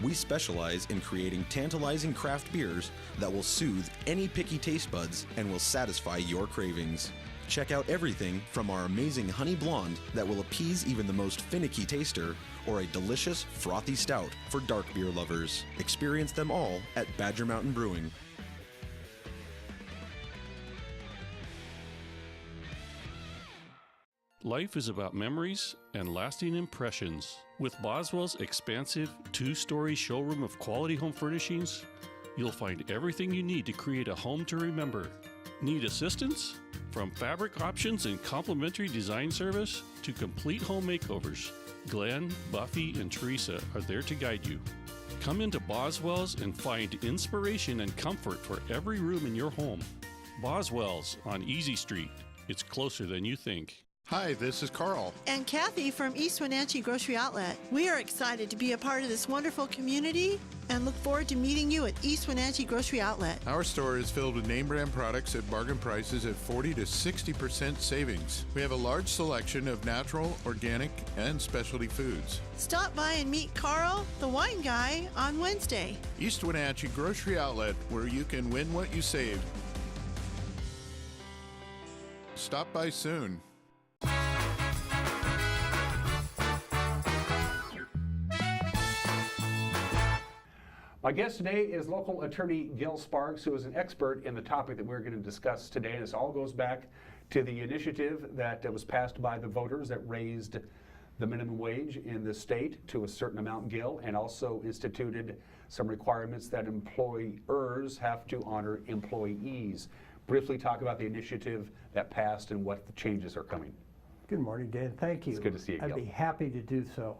We specialize in creating tantalizing craft beers that will soothe any picky taste buds and will satisfy your cravings. Check out everything from our amazing Honey Blonde that will appease even the most finicky taster, or a delicious frothy stout for dark beer lovers. Experience them all at Badger Mountain Brewing. Life is about memories and lasting impressions. With Boswell's expansive 2-story showroom of quality home furnishings, you'll find everything you need to create a home to remember. Need assistance? From fabric options and complimentary design service to complete home makeovers, Glenn, Buffy, and Teresa are there to guide you. Come into Boswell's and find inspiration and comfort for every room in your home. Boswell's on Easy Street. It's closer than you think. Hi, this is Carl. And Kathy from East Wenatchee Grocery Outlet. We are excited to be a part of this wonderful community and look forward to meeting you at East Wenatchee Grocery Outlet. Our store is filled with name brand products at bargain prices at 40 to 60% savings. We have a large selection of natural, organic, and specialty foods. Stop by and meet Carl, the wine guy, on Wednesday. East Wenatchee Grocery Outlet, where you can win what you saved. Stop by soon. My guest today is local attorney Gil Sparks, who is an expert in the topic that we're going to discuss today. This all goes back to the initiative that was passed by the voters that raised the minimum wage in the state to a certain amount, Gil, and also instituted some requirements that employers have to honor employees. Briefly talk about the initiative that passed and what the changes are coming. Good morning, Dan. Thank you. It's good to see you, Gil. I'd be happy to do so.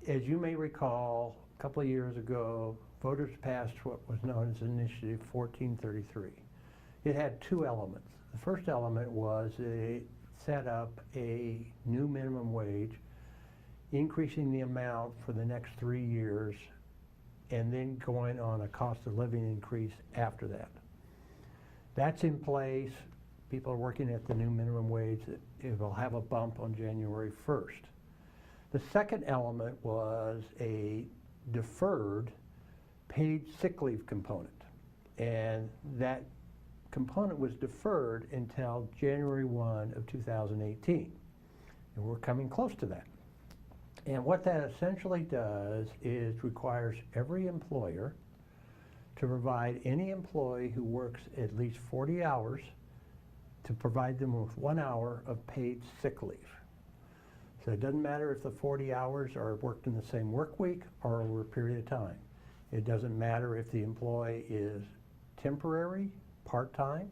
As you may recall, a couple of years ago, voters passed what was known as Initiative 1433. It had two elements. The first element was it set up a new minimum wage, increasing the amount for the next 3 years, and then going on a cost of living increase after that. That's in place. People are working at the new minimum wage. It will have a bump on January 1st. The second element was a deferred paid sick leave component, and that component was deferred until January 1 of 2018, and we're coming close to that. And what that essentially does is requires every employer to provide any employee who works at least 40 hours to provide them with 1 hour of paid sick leave. So it doesn't matter if the 40 hours are worked in the same work week or over a period of time. It doesn't matter if the employee is temporary, part-time.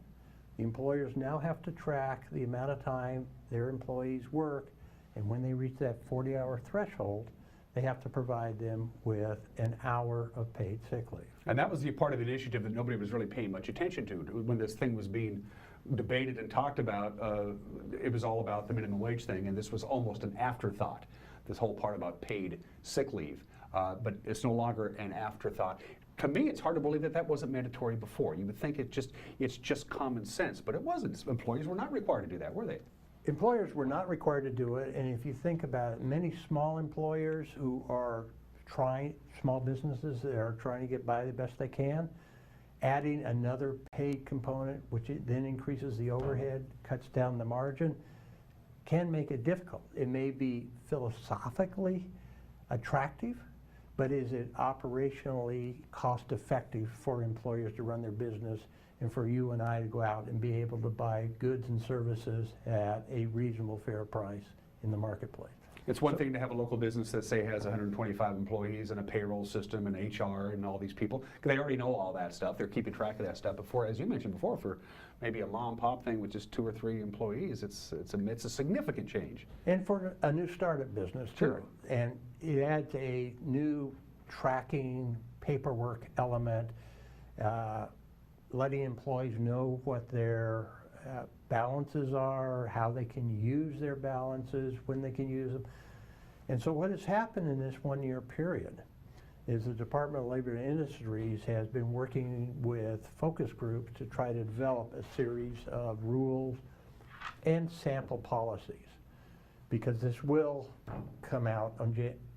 The employers now have to track the amount of time their employees work, and when they reach that 40-hour threshold, they have to provide them with an hour of paid sick leave. And that was the part of the initiative that nobody was really paying much attention to. When this thing was being debated and talked about, it was all about the minimum wage thing, and this was almost an afterthought, this whole part about paid sick leave. But it's no longer an afterthought. To me, it's hard to believe that that wasn't mandatory before. You would think it's just common sense, but it wasn't. Employees were not required to do that, were they? Employers were not required to do it, and if you think about it, many small employers who are small businesses that are trying to get by the best they can, adding another paid component, which then increases the overhead, cuts down the margin, can make it difficult. It may be philosophically attractive, but is it operationally cost effective for employers to run their business and for you and I to go out and be able to buy goods and services at a reasonable, fair price in the marketplace? It's one thing to have a local business that, say, has 125 employees and a payroll system and HR and all these people. They already know all that stuff. They're keeping track of that stuff. Before, as you mentioned before, for maybe a mom and pop thing with just 2 or 3 employees, it's a significant change. And for a new startup business too. Sure. And it adds a new tracking paperwork element, letting employees know what their balances are, how they can use their balances, when they can use them. And so what has happened in this 1-year period is the Department of Labor and Industries has been working with focus groups to try to develop a series of rules and sample policies, because this will come out on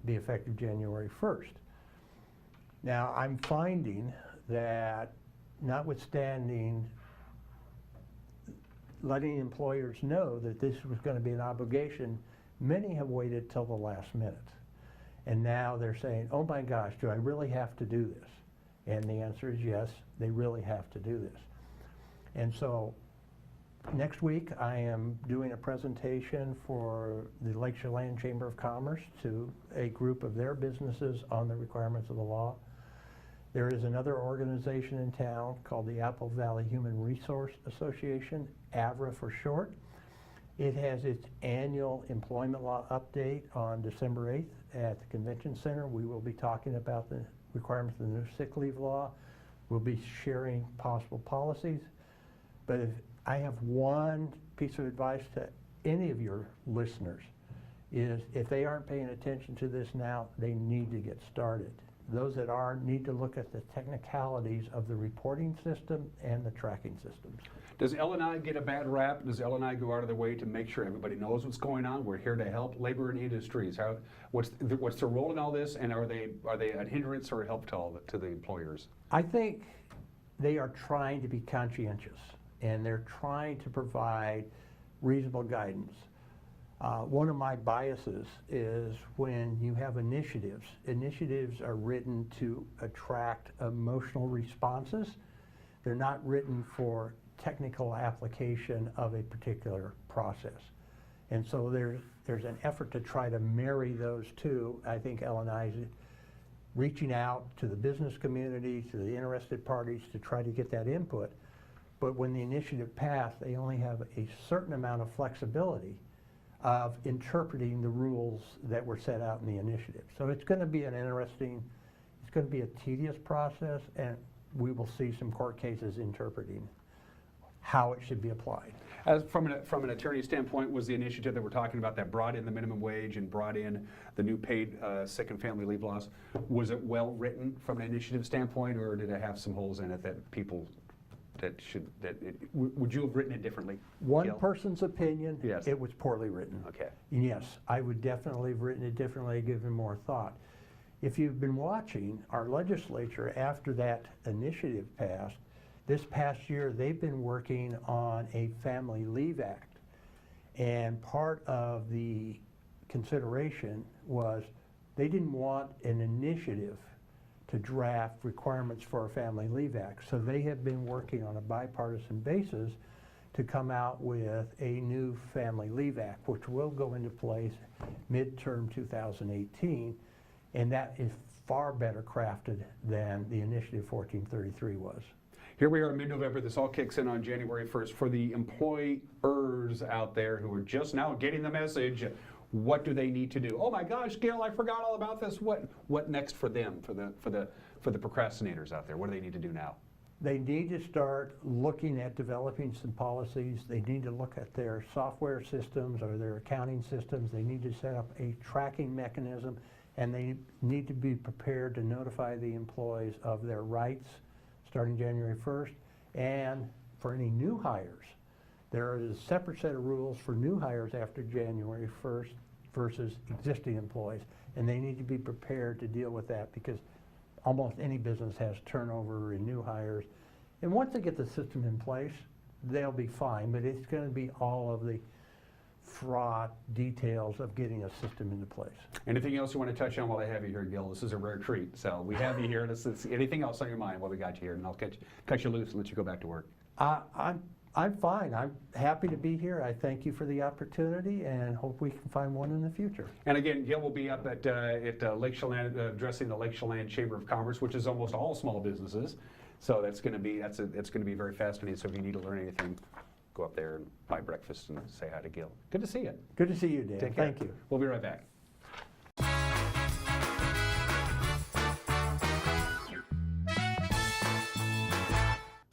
be effective January 1st. Now, I'm finding that notwithstanding letting employers know that this was going to be an obligation, many have waited till the last minute. And now they're saying, oh my gosh, do I really have to do this? And the answer is yes, they really have to do this. And so next week I am doing a presentation for the Lake Chelan Chamber of Commerce to a group of their businesses on the requirements of the law. There is another organization in town called the Apple Valley Human Resource Association, AVRA for short. It has its annual employment law update on December 8th at the Convention Center. We will be talking about the requirements of the new sick leave law. We'll be sharing possible policies. But if I have one piece of advice to any of your listeners, is if they aren't paying attention to this now, they need to get started. Those that are need to look at the technicalities of the reporting system and the tracking systems. Does L&I get a bad rap? Does L&I go out of their way to make sure everybody knows what's going on? We're here to help labor and industries. What's their role in all this, and are they a hindrance or a help to the employers? I think they are trying to be conscientious, and they're trying to provide reasonable guidance. One of my biases is when you have initiatives. Initiatives are written to attract emotional responses. They're not written for technical application of a particular process. And so there's an effort to try to marry those two. I think L&I is reaching out to the business community, to the interested parties to try to get that input. But when the initiative passed, they only have a certain amount of flexibility of interpreting the rules that were set out in the initiative. So it's going to be it's going to be a tedious process, and we will see some court cases interpreting how it should be applied. As from an attorney standpoint, was the initiative that we're talking about that brought in the minimum wage and brought in the new paid sick and family leave laws, was it well written from an initiative standpoint, or did it have some holes in it that people would you have written it differently? One Gil? person's opinion, yes. It was poorly written. Okay. Yes, I would definitely have written it differently, given more thought. If you've been watching, our legislature, after that initiative passed, this past year they've been working on a Family Leave Act. And part of the consideration was they didn't want an initiative to draft requirements for a Family Leave Act. So they have been working on a bipartisan basis to come out with a new Family Leave Act, which will go into place midterm 2018, and that is far better crafted than the Initiative 1433 was. Here we are in mid-November. This all kicks in on January 1st. For the employers out there who are just now getting the message, what do they need to do? Oh my gosh, Gil, I forgot all about this. What next for them, for the procrastinators out there? What do they need to do now? They need to start looking at developing some policies. They need to look at their software systems or their accounting systems. They need to set up a tracking mechanism, and they need to be prepared to notify the employees of their rights starting January 1st. And for any new hires, there is a separate set of rules for new hires after January 1st versus existing employees, and they need to be prepared to deal with that, because almost any business has turnover in new hires. And once they get the system in place, they'll be fine, but it's going to be all of the fraught details of getting a system into place. Anything else you want to touch on while I have you here, Gil? This is a rare treat. So we have you here. Anything else on your mind while we got you here, and I'll cut you loose and let you go back to work. I'm fine. I'm happy to be here. I thank you for the opportunity and hope we can find one in the future. And again, Gil will be up at Lake Chelan, addressing the Lake Chelan Chamber of Commerce, which is almost all small businesses. So it's going to be very fascinating. So if you need to learn anything, go up there and buy breakfast and say hi to Gil. Good to see you. Good to see you, Dan. Take care. Thank you. We'll be right back.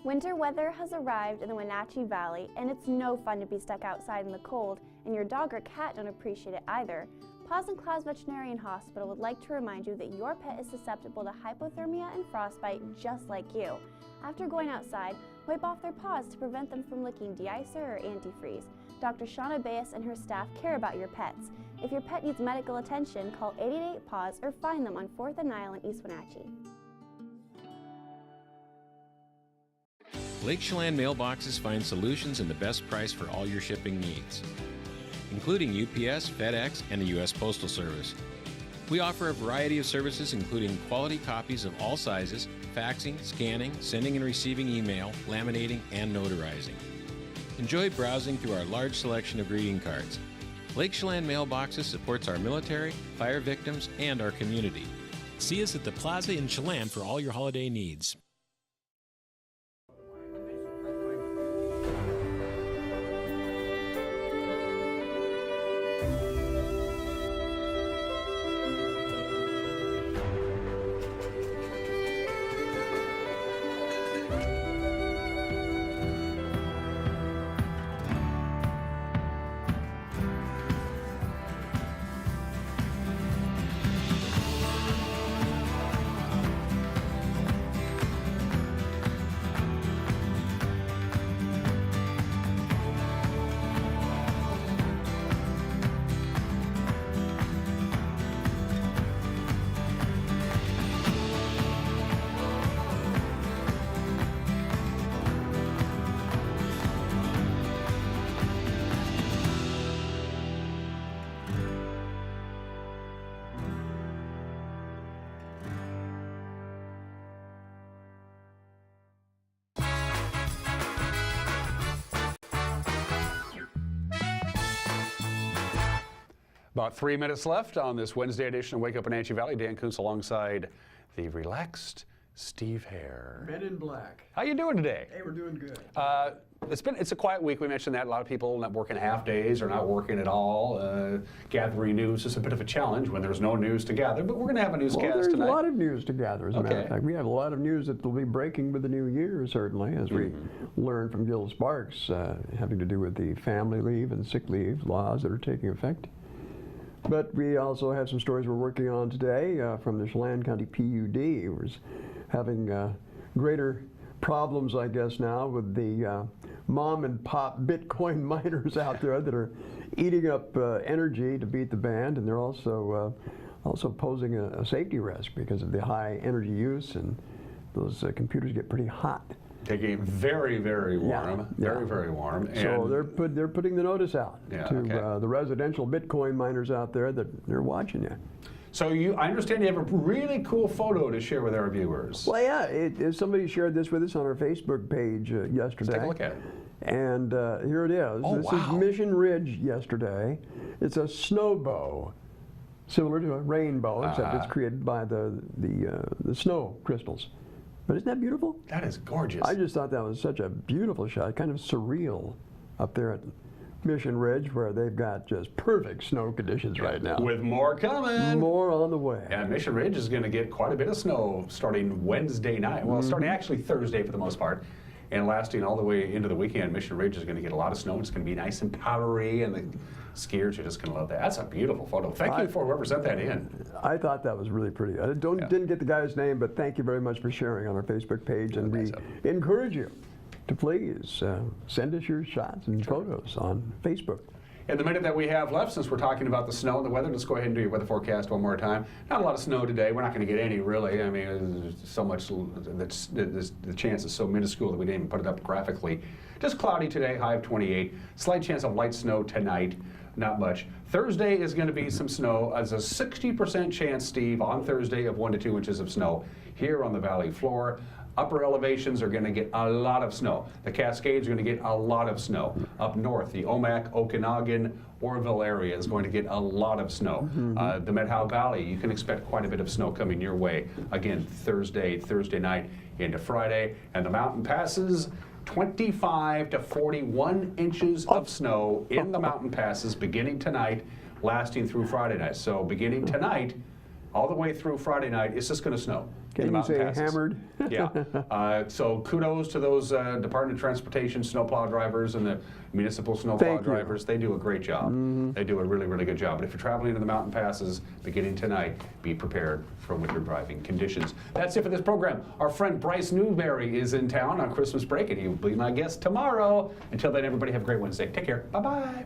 Winter weather has arrived in the Wenatchee Valley, and it's no fun to be stuck outside in the cold, and your dog or cat don't appreciate it either. Paws and Claws Veterinarian Hospital would like to remind you that your pet is susceptible to hypothermia and frostbite just like you. After going outside, wipe off their paws to prevent them from licking de-icer or antifreeze. Dr. Shauna Bayes and her staff care about your pets. If your pet needs medical attention, call 888-PAWS or find them on 4th and Nile in East Wenatchee. Lake Chelan mailboxes find solutions and the best price for all your shipping needs, including UPS, FedEx, and the U.S. Postal Service. We offer a variety of services including quality copies of all sizes, faxing, scanning, sending and receiving email, laminating, and notarizing. Enjoy browsing through our large selection of greeting cards. Lake Chelan Mailboxes supports our military, fire victims, and our community. See us at the Plaza in Chelan for all your holiday needs. About 3 minutes left on this Wednesday edition of Wake Up Wenatchee Valley. Dan Kuntz alongside the relaxed Steve Hare. Men in Black. How you doing today? Hey, we're doing good. It's a quiet week. We mentioned that a lot of people not working half days or not working at all. Gathering news is a bit of a challenge when there's no news to gather, but we're going to have a newscast there's tonight. a lot of news to gather, as a matter of fact. We have a lot of news that will be breaking with the new year, certainly, as we learn from Gil Sparks, having to do with the family leave and sick leave laws that are taking effect. But we also have some stories we're working on today from the Chelan County PUD, who's having greater problems, I guess, now with the mom and pop Bitcoin miners out there that are eating up energy to beat the band, and they're also posing a safety risk because of the high energy use, and those computers get pretty hot. They get very, very warm, very warm. And so they're putting the notice out to the residential Bitcoin miners out there that they're watching you. So I understand you have a really cool photo to share with our viewers. Well, yeah, somebody shared this with us on our Facebook page yesterday. Let's take a look at it. And here it is. This is Mission Ridge yesterday. It's a snow bow, similar to a rainbow, except it's created by the snow crystals. But isn't that beautiful? That is gorgeous. I just thought that was such a beautiful shot, kind of surreal up there at Mission Ridge, where they've got just perfect snow conditions right now. With more coming. More on the way. Yeah, Mission Ridge is going to get quite a bit of snow starting Wednesday night. Well, starting actually Thursday for the most part, and lasting all the way into the weekend. Mission Ridge is going to get a lot of snow. It's going to be nice and powdery, and the skiers are just going to love that. That's a beautiful photo. Thank you for whoever sent that in. I thought that was really pretty. I didn't get the guy's name, but thank you very much for sharing on our Facebook page, and we encourage you to please send us your shots and photos on Facebook. In the minute that we have left, since we're talking about the snow and the weather, let's go ahead and do your weather forecast one more time. Not a lot of snow today. We're not going to get any, really. I mean, there's so much, the chance is so minuscule that we didn't even put it up graphically. Just cloudy today, high of 28. Slight chance of light snow tonight. Not much. Thursday is going to be some snow. There's a 60% chance, Steve, on Thursday of 1 to 2 inches of snow here on the valley floor. Upper elevations are going to get a lot of snow. The Cascades are going to get a lot of snow. Up north, the Omak, Okanagan, Orville area is going to get a lot of snow. The Methow Valley, you can expect quite a bit of snow coming your way. Again, Thursday night into Friday. And the mountain passes, 25 to 41 inches of snow in the mountain passes beginning tonight, lasting through Friday night. So beginning tonight, all the way through Friday night, it's just going to snow. Can you say hammered? Yeah. So kudos to those Department of Transportation snowplow drivers and the municipal snowplow drivers. They do a great job. They do a really, really good job. But if you're traveling into the mountain passes beginning tonight, be prepared for winter driving conditions. That's it for this program. Our friend Bryce Newberry is in town on Christmas break, and he will be my guest tomorrow. Until then, everybody have a great Wednesday. Take care. Bye-bye.